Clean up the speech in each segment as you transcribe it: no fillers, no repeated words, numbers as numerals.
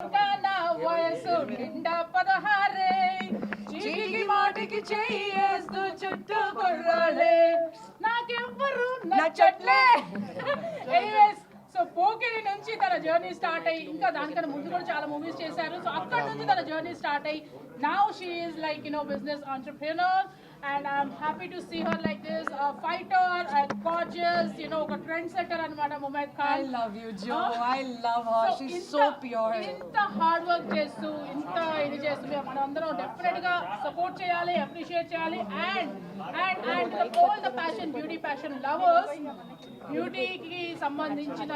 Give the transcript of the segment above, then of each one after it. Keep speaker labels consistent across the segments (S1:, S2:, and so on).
S1: నా వయసు నిండా పదహారే చీటికి మాటికి చేయేస్తూ చుట్టూ కుర్రాడే నాకెవ్వరు నచ్చట్లే ఎనీవేస్ సో పోకిరి నుంచి తన జర్నీ స్టార్ట్ అయ్యి ఇంకా దానికన్నా ముందు కూడా చాలా మూవీస్ చేశారు సో అక్కడ నుంచి తన జర్నీ స్టార్ట్ అయ్యి now she is like business entrepreneur and I'm happy to see her like this, a fighter, a gorgeous, a trendsetter anamata Mumaid Khan.
S2: I love you, Joe. I love her. She's so pure.
S1: Inta hard work chestu, inta idi chestu manandaram definitely ga support cheyali, appreciate cheyali and all the beauty passion lovers. Beauty కి సంబంధించిన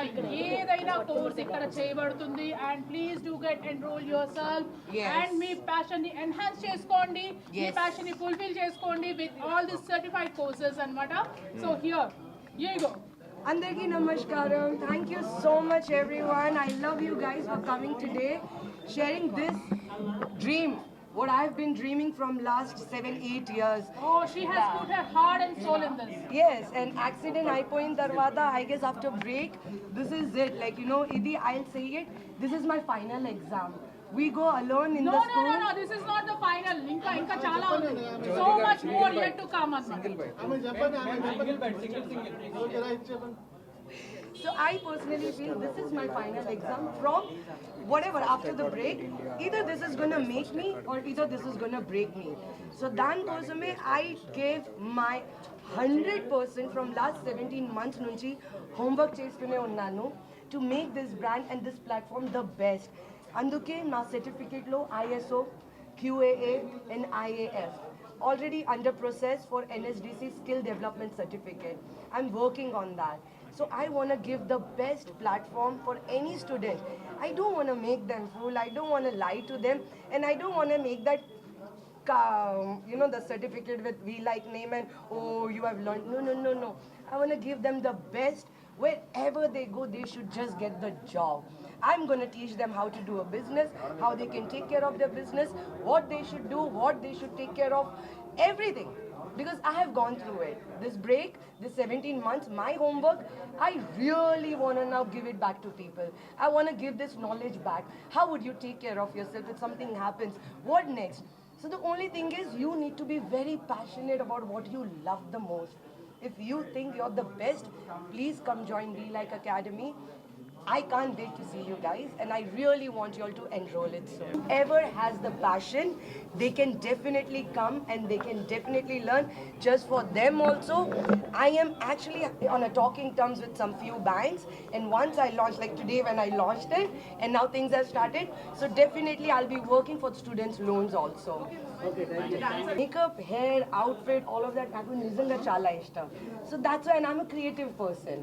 S1: ఏదైనా course ఇక్కడ చేయబడుతుంది and please do get enrol yourself and మీ passion ని enhance చేసుకోండి మీ passion ని ఫుల్ఫిల్ చేసుకోండి with all this certified courses అన్నమాట so here you go
S2: Andarki namaskaram. Thank you so much everyone. I love you guys for coming today, sharing this dream. What I've been dreaming from last 7-8 years.
S1: Oh, she has put her heart and soul in this.
S2: Yes, and accident అయిపోయిన తర్వాత I guess after break, this is it. Like Idi, I'll say it. This is my final exam. We go alone in the school.
S1: No. This is not the final. Inka chala undi. So much more yet to come.
S3: Single bed.
S2: So I personally feel this is my final exam from whatever after the break. Either this is gonna make me or either this is gonna break me. So then personally I gave my 100% from last 17 months nunchi homework chestune unnanu to make this brand and this platform the best. Anduke na certificate lo ISO, QAA and IAF. Already under process for NSDC skill development certificate. I'm working on that. So I want to give the best platform for any student. I don't want to make them fool. I don't want to lie to them. And I don't want to make that, the certificate with we like name and, oh, you have learned. No. I want to give them the best. Wherever they go, they should just get the job. I'm going to teach them how to do a business, how they can take care of their business, what they should do, what they should take care of, everything. Because I have gone through it. This break, this 17 months, my homework, I really want to now give it back to people. I want to give this knowledge back. How would you take care of yourself if something happens? What next? So the only thing is you need to be very passionate about what you love the most. If you think you're the best, please come join Be Like Academy. I can't wait to see you guys and I really want you all to enroll it soon. Whoever has the passion, they can definitely come and they can definitely learn. Just for them also, I am actually on a talking terms with some few banks and once I launch, like today when I launched it and now things have started, so definitely I'll be working for students loans also. Okay, thank you. Makeup, hair, outfit, all of that, నాకు నిజంగా చాలా ఇష్టం. So that's why, and I'm a creative person.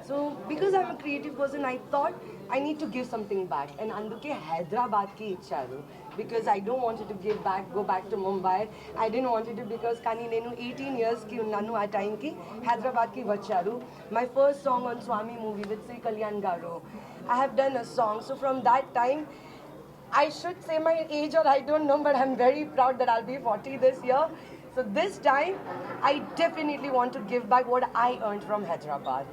S2: So because I'm a creative person, I thought I need to give something back. And అందుకే హైదరాబాద్కి ఇచ్చారు. Because I don't want it to give back, go back to Mumbai. I didn't want it to because కానీ నేను 18 yearsకి ఉన్నాను ఆ టైంకి హైదరాబాద్కి వచ్చారు. My first song on Swami movie with Sri Kalyan Garu. I have done a song. So from that time, I should say my age or I don't know, but I'm very proud that I'll be 40 this year. So this time, I definitely want to give back what I earned from Hyderabad.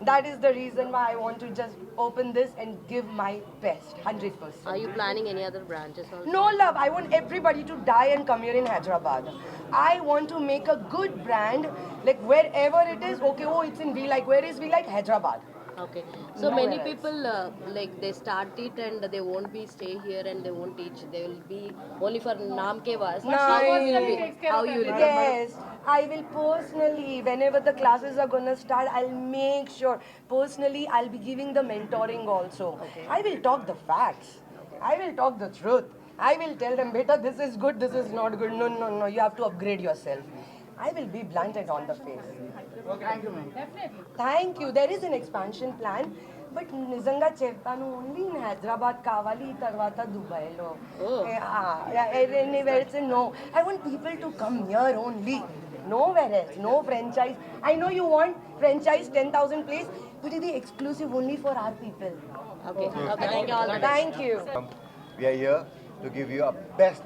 S2: That is the reason why I want to just open this and give my best, 100%.
S4: Are you planning any other branches also?
S2: No love, I want everybody to die and come here in Hyderabad. I want to make a good brand, like wherever it is, okay, oh, it's in V Like, where is V Like? Hyderabad.
S4: Okay. So many people like they start it and they won't be stay here and they won't teach. They will be only for naam ke vas. How you will
S2: Yes, I will personally, whenever the classes are gonna start, I'll make sure personally I'll be giving the mentoring also. Okay. I will talk the facts. I will talk the truth. I will tell them, beta, this is good, this is not good. No, you have to upgrade yourself. I will be blunt and on the face.
S3: Okay, thank you, ma'am.
S1: Definitely.
S2: Thank you. There is an expansion plan. But నిజంగా చెప్తాను only in Hyderabad కావాలి తర్వాత దుబాయ్లో anywhere it's no I want people to come here only nowhere else, no franchise. I know you want franchise 10,000 place, but it is exclusive only for our people.
S4: Okay. Thank you all.
S2: Thank you.
S5: We are here to give you a best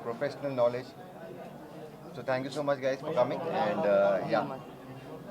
S5: professional knowledge. So thank you so much guys for coming and yeah.